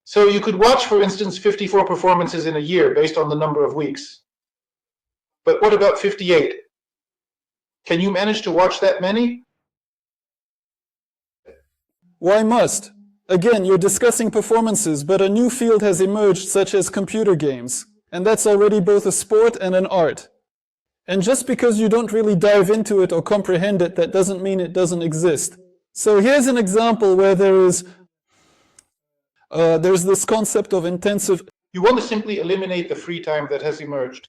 So you could watch, for instance, 54 performances in a year based on the number of weeks. But what about 58? Can you manage to watch that many? Why must? Again, you're discussing performances, but a new field has emerged such as computer games, and that's already both a sport and an art. And just because you don't really dive into it or comprehend it, that doesn't mean it doesn't exist. So here's an example where there's this concept of intensive... You want to simply eliminate the free time that has emerged.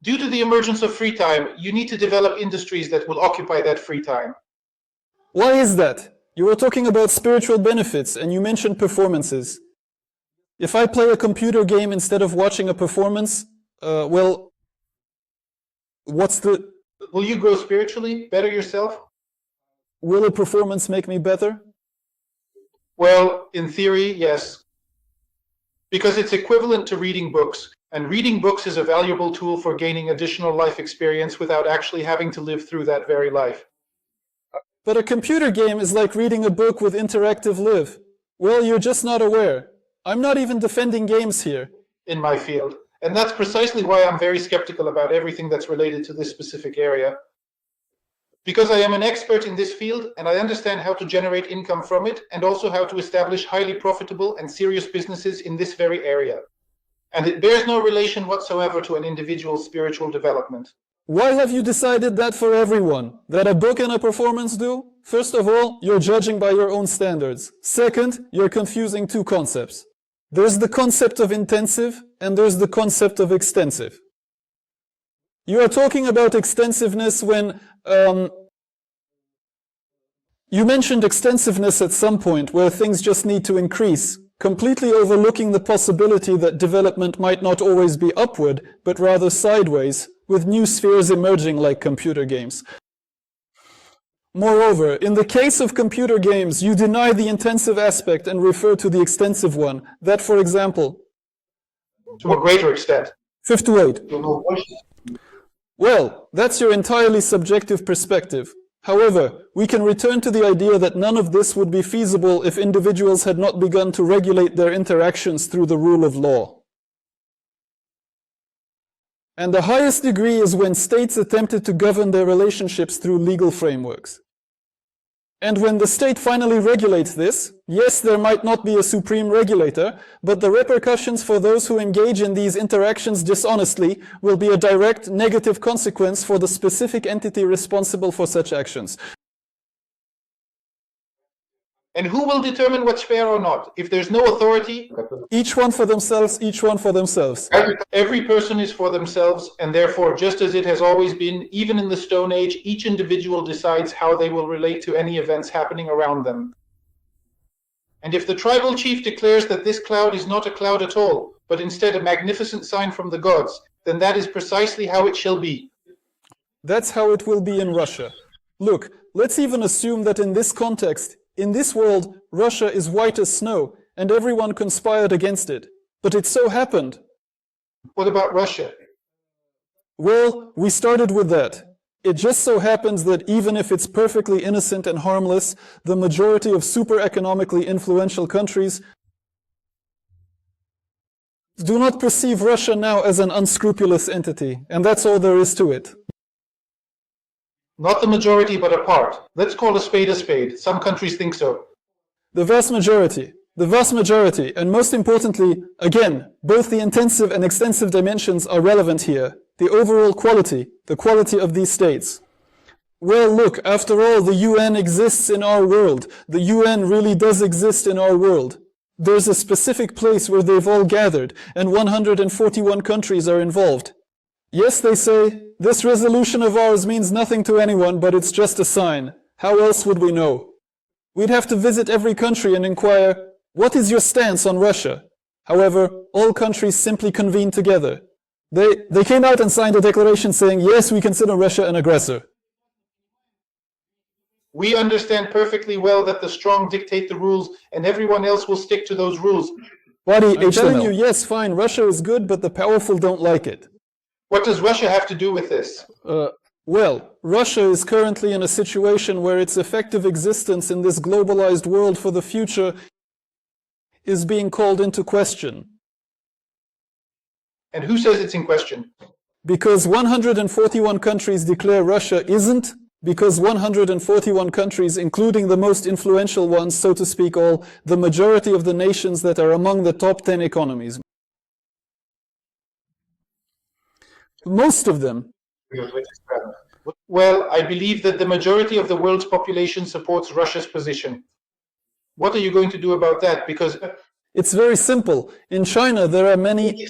Due to the emergence of free time, you need to develop industries that will occupy that free time. Why is that? You were talking about spiritual benefits, and you mentioned performances. If I play a computer game instead of watching a performance, well, what's the... Will you grow spiritually, better yourself? Will a performance make me better? Well, in theory, yes. Because it's equivalent to reading books, and reading books is a valuable tool for gaining additional life experience without actually having to live through that very life. But a computer game is like reading a book with interactive live. Well, you're just not aware. I'm not even defending games here. In my field. And that's precisely why I'm very skeptical about everything that's related to this specific area. Because I am an expert in this field, and I understand how to generate income from it, and also how to establish highly profitable and serious businesses in this very area. And it bears no relation whatsoever to an individual's spiritual development. Why have you decided that for everyone? That a book and a performance do? First of all, you're judging by your own standards. Second, you're confusing two concepts. There's the concept of intensive, and there's the concept of extensive. You are talking about extensiveness when... You mentioned extensiveness at some point, where things just need to increase, completely overlooking the possibility that development might not always be upward, but rather sideways, with new spheres emerging like computer games. Moreover, in the case of computer games, you deny the intensive aspect and refer to the extensive one. That, for example... To a greater extent. 58. Well, that's your entirely subjective perspective. However, we can return to the idea that none of this would be feasible if individuals had not begun to regulate their interactions through the rule of law. And the highest degree is when states attempted to govern their relationships through legal frameworks. And when the state finally regulates this, yes, there might not be a supreme regulator, but the repercussions for those who engage in these interactions dishonestly will be a direct negative consequence for the specific entity responsible for such actions. And who will determine what's fair or not? If there's no authority... Each one for themselves, each one for themselves. Every person is for themselves, and therefore, just as it has always been, even in the Stone Age, each individual decides how they will relate to any events happening around them. And if the tribal chief declares that this cloud is not a cloud at all, but instead a magnificent sign from the gods, then that is precisely how it shall be. That's how it will be in Russia. Look, let's even assume that in this context, in this world, Russia is white as snow, and everyone conspired against it. But it so happened. What about Russia? Well, we started with that. It just so happens that even if it's perfectly innocent and harmless, the majority of super economically influential countries do not perceive Russia now as an unscrupulous entity, and that's all there is to it. Not the majority, but a part. Let's call a spade a spade. Some countries think so. The vast majority, and most importantly, again, both the intensive and extensive dimensions are relevant here. The overall quality, the quality of these states. Well, look, after all, the UN exists in our world. The UN really does exist in our world. There's a specific place where they've all gathered, and 141 countries are involved. Yes, they say, this resolution of ours means nothing to anyone, but it's just a sign. How else would we know? We'd have to visit every country and inquire, what is your stance on Russia? However, all countries simply convened together. They came out and signed a declaration saying, yes, we consider Russia an aggressor. We understand perfectly well that the strong dictate the rules, and everyone else will stick to those rules. I'm telling you, yes, fine, Russia is good, but the powerful don't like it. What does Russia have to do with this? Well, Russia is currently in a situation where its effective existence in this globalized world for the future is being called into question. And who says it's in question? Because 141 countries declare Russia isn't, because 141 countries, including the most influential ones, so to speak, the majority of the nations that are among the top 10 economies. Most of them. Well, I believe that the majority of the world's population supports Russia's position. What are you going to do about that? Because it's very simple. In China, there are many...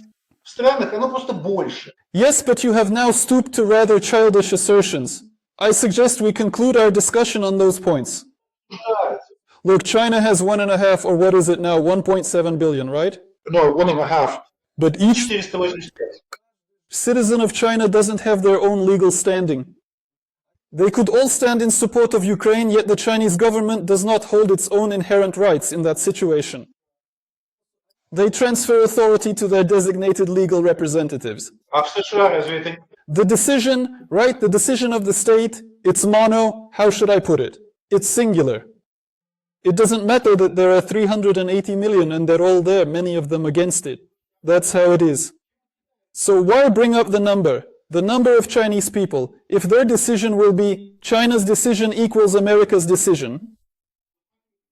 Yes, but you have now stooped to rather childish assertions. I suggest we conclude our discussion on those points. Look, China has 1.5, or what is it now, 1.7 billion, right? No, 1.5. But each citizen of China doesn't have their own legal standing. They could all stand in support of Ukraine, yet the Chinese government does not hold its own inherent rights in that situation. They transfer authority to their designated legal representatives. The decision, right, the decision of the state, it's mono, how should I put it? It's singular. It doesn't matter that there are 380 million and they're all there, many of them against it. That's how it is. So why bring up the number? The number of Chinese people, if their decision will be China's decision equals America's decision,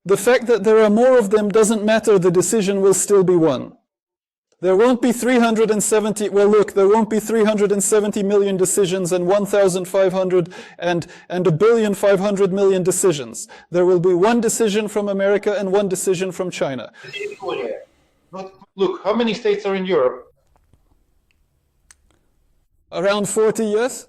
the fact that there are more of them doesn't matter, the decision will still be one. There won't be 370, well look, there won't be 370 million decisions and 1,500 and 1,500 million decisions. There will be one decision from America and one decision from China. Look, how many states are in Europe? Around 40, yes?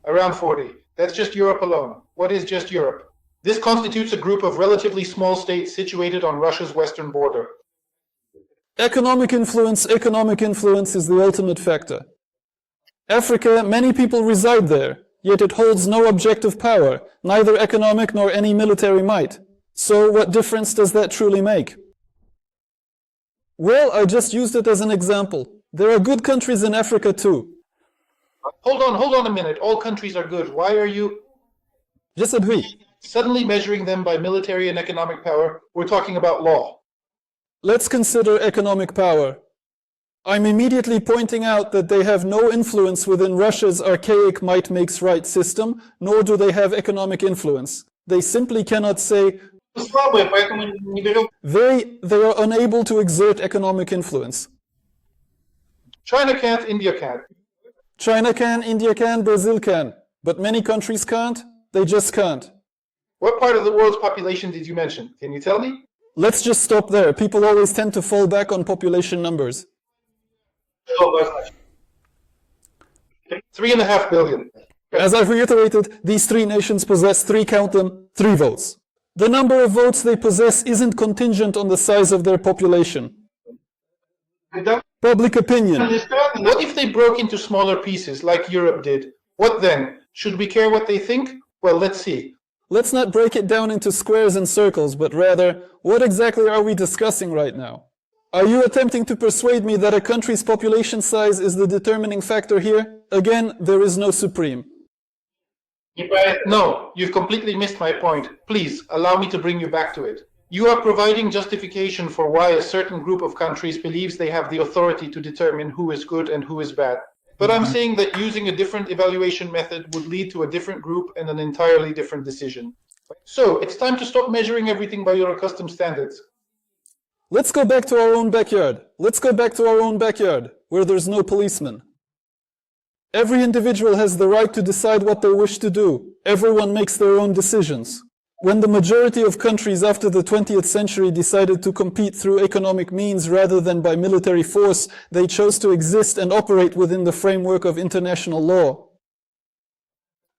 Around 40. That's just Europe alone. What is just Europe? This constitutes a group of relatively small states situated on Russia's western border. Economic influence is the ultimate factor. Africa, many people reside there, yet it holds no objective power, neither economic nor any military might. So what difference does that truly make? Well, I just used it as an example. There are good countries in Africa too. Hold on a minute. All countries are good. Why are you suddenly measuring them by military and economic power? We're talking about law. Let's consider economic power. I'm immediately pointing out that they have no influence within Russia's archaic might makes right system, nor do they have economic influence. They simply cannot say they are unable to exert economic influence. China can't, India can't. China can, India can, Brazil can. But many countries can't. They just can't. What part of the world's population did you mention? Can you tell me? Let's just stop there. People always tend to fall back on population numbers. 3.5 billion. As I've reiterated, these three nations possess, count them, 3 votes. The number of votes they possess isn't contingent on the size of their population. Public opinion. What if they broke into smaller pieces like Europe did? What then? Should we care what they think? Well, let's see. Let's not break it down into squares and circles, but rather, what exactly are we discussing right now? Are you attempting to persuade me that a country's population size is the determining factor here? Again, there is no supreme. No, you've completely missed my point. Please, allow me to bring you back to it. You are providing justification for why a certain group of countries believes they have the authority to determine who is good and who is bad. But I'm saying that using a different evaluation method would lead to a different group and an entirely different decision. So, it's time to stop measuring everything by your accustomed standards. Let's go back to our own backyard. Let's go back to our own backyard, where there's no policeman. Every individual has the right to decide what they wish to do. Everyone makes their own decisions. When the majority of countries after the 20th century decided to compete through economic means rather than by military force, they chose to exist and operate within the framework of international law.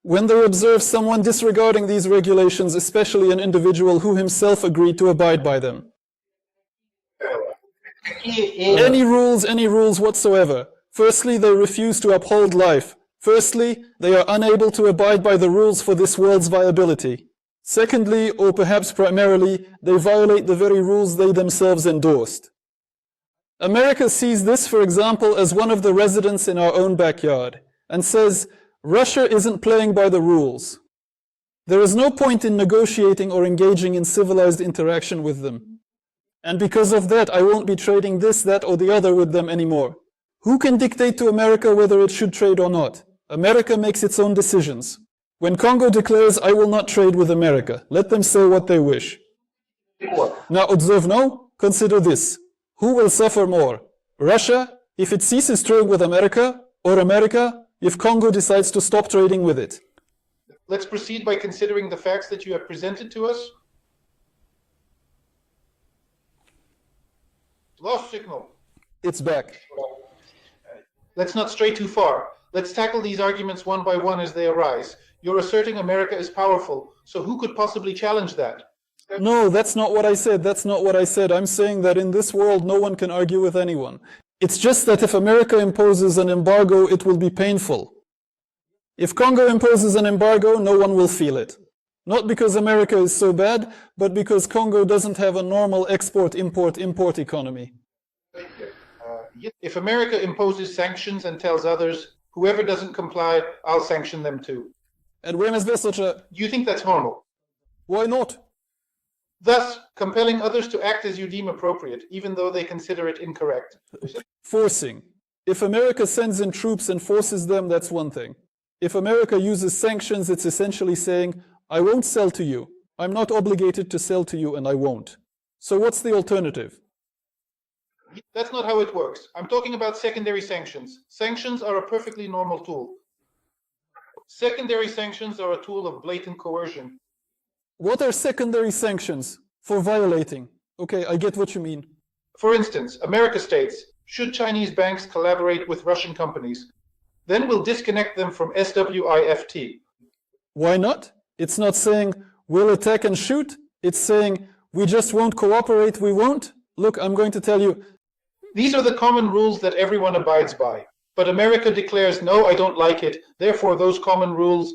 When they observe someone disregarding these regulations, especially an individual who himself agreed to abide by them. Any rules whatsoever. Firstly, they refuse to uphold life. Firstly, they are unable to abide by the rules for this world's viability. Secondly, or perhaps primarily, they violate the very rules they themselves endorsed. America sees this, for example, as one of the residents in our own backyard, and says, Russia isn't playing by the rules. There is no point in negotiating or engaging in civilized interaction with them. And because of that, I won't be trading this, that, or the other with them anymore. Who can dictate to America whether it should trade or not? America makes its own decisions. When Congo declares, I will not trade with America, let them say what they wish. Now observe now, consider this. Who will suffer more? Russia, if it ceases trading with America, or America, if Congo decides to stop trading with it? Let's proceed by considering the facts that you have presented to us. Lost signal. It's back. Let's not stray too far. Let's tackle these arguments one by one as they arise. You're asserting America is powerful, so who could possibly challenge that? No, that's not what I said. That's not what I said. I'm saying that in this world, no one can argue with anyone. It's just that if America imposes an embargo, it will be painful. If Congo imposes an embargo, no one will feel it. Not because America is so bad, but because Congo doesn't have a normal export-import economy. If America imposes sanctions and tells others, whoever doesn't comply, I'll sanction them too. And do you think that's normal? Why not? Thus, compelling others to act as you deem appropriate, even though they consider it incorrect. Forcing. If America sends in troops and forces them, that's one thing. If America uses sanctions, it's essentially saying, I won't sell to you. I'm not obligated to sell to you, and I won't. So what's the alternative? That's not how it works. I'm talking about secondary sanctions. Sanctions are a perfectly normal tool. Secondary sanctions are a tool of blatant coercion. What are secondary sanctions? For violating. Okay, I get what you mean. For instance, America states, should Chinese banks collaborate with Russian companies, then we'll disconnect them from SWIFT. Why not? It's not saying, we'll attack and shoot. It's saying, we just won't cooperate, we won't. Look, I'm going to tell you. These are the common rules that everyone abides by. But America declares, no, I don't like it. Therefore, those common rules...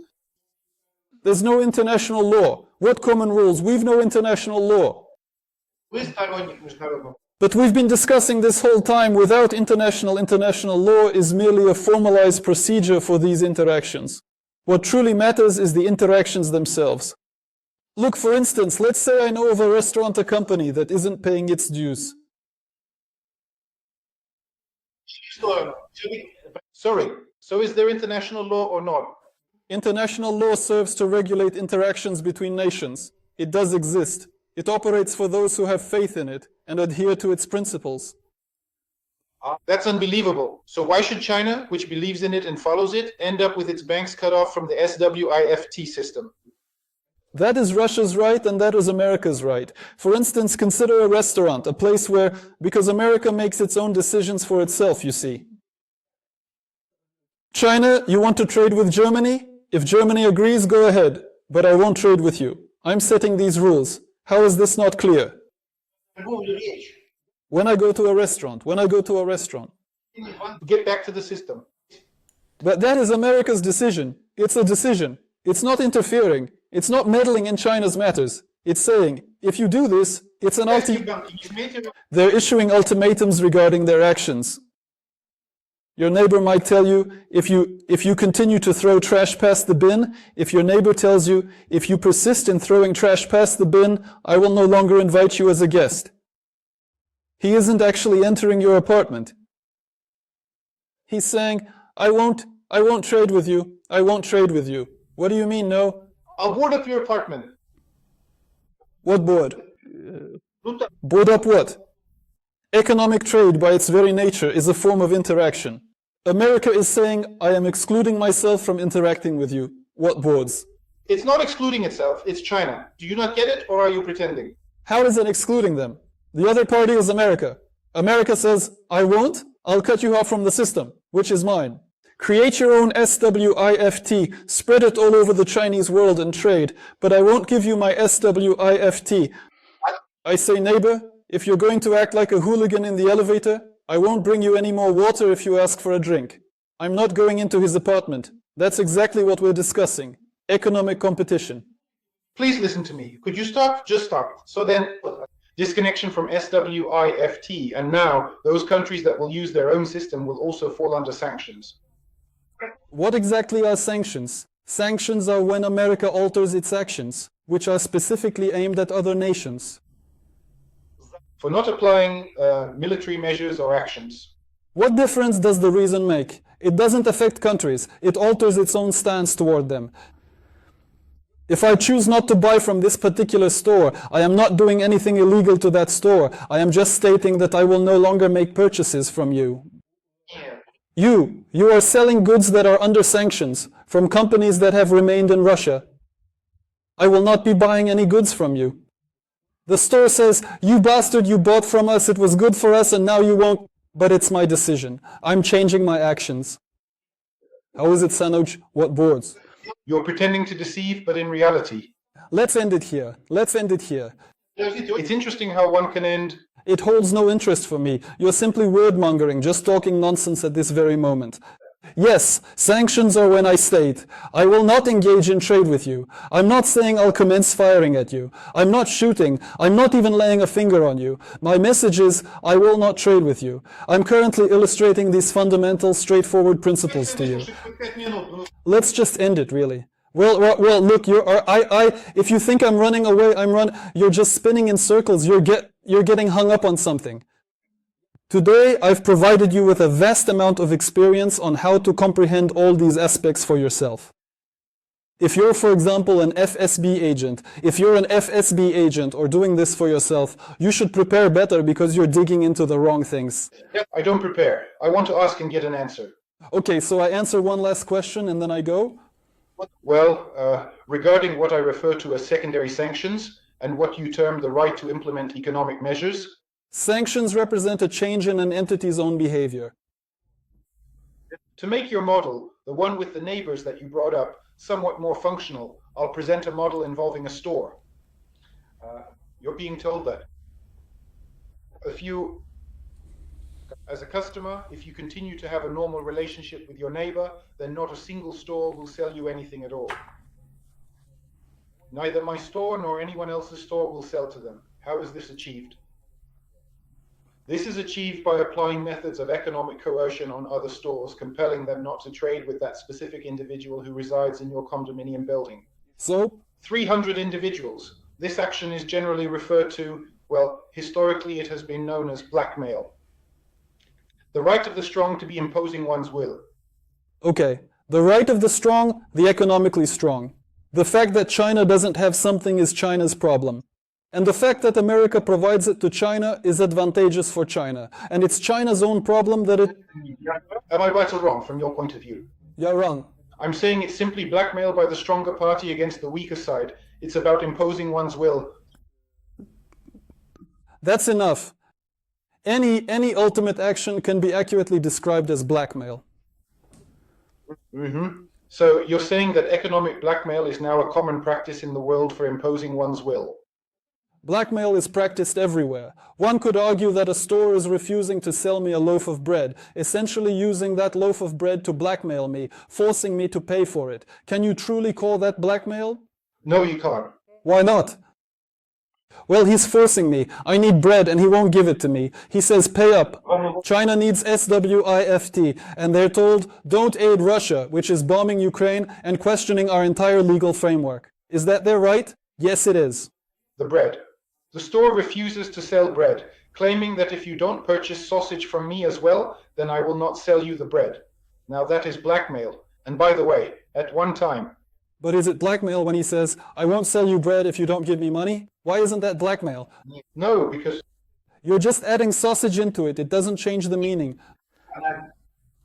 There's no international law. What common rules? We've no international law. But we've been discussing this whole time without international law is merely a formalized procedure for these interactions. What truly matters is the interactions themselves. Look, for instance, let's say I know of a restaurant, a company that isn't paying its dues. Sorry, so is there international law or not? International law serves to regulate interactions between nations. It does exist. It operates for those who have faith in it and adhere to its principles. That's unbelievable. So why should China, which believes in it and follows it, end up with its banks cut off from the SWIFT system? That is Russia's right and that is America's right. For instance, consider a restaurant, a place where, because America makes its own decisions for itself, you see. China, you want to trade with Germany? If Germany agrees, go ahead. But I won't trade with you. I'm setting these rules. How is this not clear? When I go to a restaurant, Get back to the system. But that is America's decision. It's a decision. It's not interfering. It's not meddling in China's matters. It's saying, if you do this, it's an ultimatum. They're issuing ultimatums regarding their actions. Your neighbor might tell you, if you continue to throw trash past the bin, if your neighbor tells you, if you persist in throwing trash past the bin, I will no longer invite you as a guest. He isn't actually entering your apartment. He's saying, I won't trade with you. I won't trade with you. What do you mean, no? I'll board up your apartment. What board? Board up what? Economic trade, by its very nature, is a form of interaction. America is saying, I am excluding myself from interacting with you. What boards? It's not excluding itself, it's China. Do you not get it, or are you pretending? How is it excluding them? The other party is America. America says, I won't, I'll cut you off from the system, which is mine. Create your own SWIFT, spread it all over the Chinese world and trade, but I won't give you my SWIFT. I say, neighbor, if you're going to act like a hooligan in the elevator, I won't bring you any more water if you ask for a drink. I'm not going into his apartment. That's exactly what we're discussing. Economic competition. Please listen to me. Could you stop? Just stop. So then, disconnection from SWIFT, and now those countries that will use their own system will also fall under sanctions. What exactly are sanctions? Sanctions are when America alters its actions, which are specifically aimed at other nations. for not applying military measures or actions. What difference does the reason make? It doesn't affect countries. It alters its own stance toward them. If I choose not to buy from this particular store, I am not doing anything illegal to that store. I am just stating that I will no longer make purchases from you. You are selling goods that are under sanctions from companies that have remained in Russia. I will not be buying any goods from you. The store says, you bastard, you bought from us, it was good for us, and now you won't. But it's my decision. I'm changing my actions. How is it, Sanoch? What boards? You're pretending to deceive, but in reality. Let's end it here. Let's end it here. It's interesting how one can end. It holds no interest for me. You're simply word-mongering, just talking nonsense at this very moment. Yes, sanctions are when I state, I will not engage in trade with you. I'm not saying I'll commence firing at you. I'm not shooting. I'm not even laying a finger on you. My message is, I will not trade with you. I'm currently illustrating these fundamental, straightforward principles to you. Let's just end it, really. Well, look, if you think I'm running away, you're just spinning in circles. You're getting hung up on something. Today, I've provided you with a vast amount of experience on how to comprehend all these aspects for yourself. If you're, for example, an FSB agent, or doing this for yourself, you should prepare better because you're digging into the wrong things. I don't prepare. I want to ask and get an answer. Okay, so I answer one last question and then I go? Well, regarding what I refer to as secondary sanctions and what you term the right to implement economic measures, sanctions represent a change in an entity's own behavior. To make your model, the one with the neighbors that you brought up, somewhat more functional, I'll present a model involving a store. You're being told that as a customer, if you continue to have a normal relationship with your neighbor, then not a single store will sell you anything at all. Neither my store nor anyone else's store will sell to them. How is this achieved? This is achieved by applying methods of economic coercion on other stores, compelling them not to trade with that specific individual who resides in your condominium building. So? 300 individuals. This action is generally referred to, well, historically it has been known as blackmail. The right of the strong to be imposing one's will. Okay, the right of the strong, the economically strong. The fact that China doesn't have something is China's problem. And the fact that America provides it to China is advantageous for China. And it's China's own problem that it... Am I right or wrong from your point of view? You're wrong. I'm saying it's simply blackmail by the stronger party against the weaker side. It's about imposing one's will. That's enough. Any ultimate action can be accurately described as blackmail. So you're saying that economic blackmail is now a common practice in the world for imposing one's will? Blackmail is practiced everywhere. One could argue that a store is refusing to sell me a loaf of bread, essentially using that loaf of bread to blackmail me, forcing me to pay for it. Can you truly call that blackmail? No, you can't. Why not? Well, he's forcing me. I need bread and he won't give it to me. He says pay up. China needs SWIFT, and they're told don't aid Russia, which is bombing Ukraine and questioning our entire legal framework. Is that their right? Yes, it is. The bread. The store refuses to sell bread, claiming that if you don't purchase sausage from me as well, then I will not sell you the bread. Now that is blackmail. And by the way, at one time. But is it blackmail when he says, I won't sell you bread if you don't give me money? Why isn't that blackmail? No, because... You're just adding sausage into it. It doesn't change the meaning.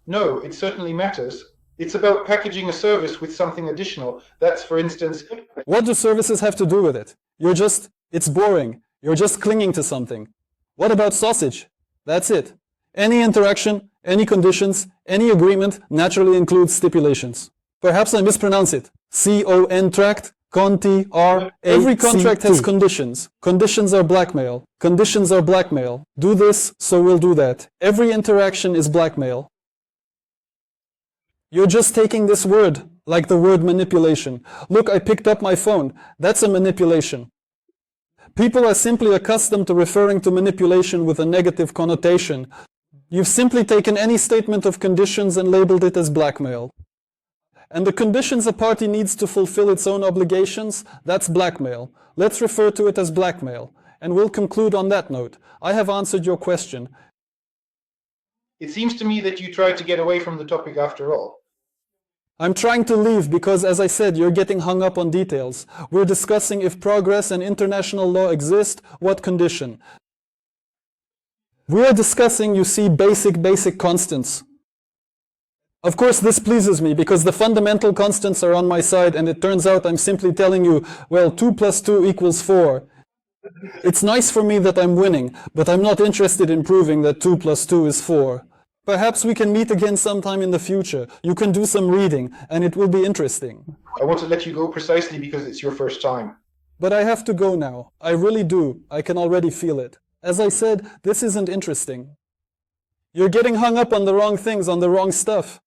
No, it certainly matters. It's about packaging a service with something additional. That's, for instance... What do services have to do with it? It's boring. You're just clinging to something. What about sausage? That's it. Any interaction, any conditions, any agreement naturally includes stipulations. Perhaps I mispronounce it. Contract, conti, R. Every contract has conditions. Conditions are blackmail. Conditions are blackmail. Do this, so we'll do that. Every interaction is blackmail. You're just taking this word, like the word manipulation. Look, I picked up my phone. That's a manipulation. People are simply accustomed to referring to manipulation with a negative connotation. You've simply taken any statement of conditions and labeled it as blackmail. And the conditions a party needs to fulfill its own obligations, that's blackmail. Let's refer to it as blackmail. and we'll conclude on that note. I have answered your question. It seems to me that you tried to get away from the topic after all. I'm trying to leave because, as I said, you're getting hung up on details. We're discussing if progress and international law exist, what condition. We are discussing, you see, basic constants. Of course, this pleases me because the fundamental constants are on my side, and it turns out I'm simply telling you, well, 2 + 2 = 4. It's nice for me that I'm winning, but I'm not interested in proving that 2 + 2 is 4. Perhaps we can meet again sometime in the future. You can do some reading, and it will be interesting. I want to let you go precisely because it's your first time. But I have to go now. I really do. I can already feel it. As I said, this isn't interesting. You're getting hung up on the wrong things, on the wrong stuff.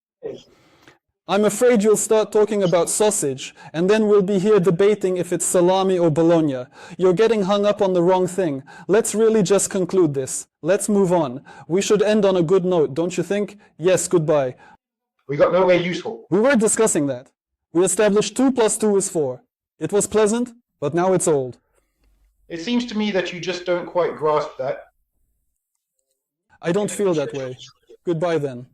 I'm afraid you'll start talking about sausage, and then we'll be here debating if it's salami or bologna. You're getting hung up on the wrong thing. Let's really just conclude this. Let's move on. We should end on a good note, don't you think? Yes, goodbye. We got nowhere useful. We were discussing that. We established 2 + 2 is 4. It was pleasant, but now it's old. It seems to me that you just don't quite grasp that. I don't feel that way. Goodbye then.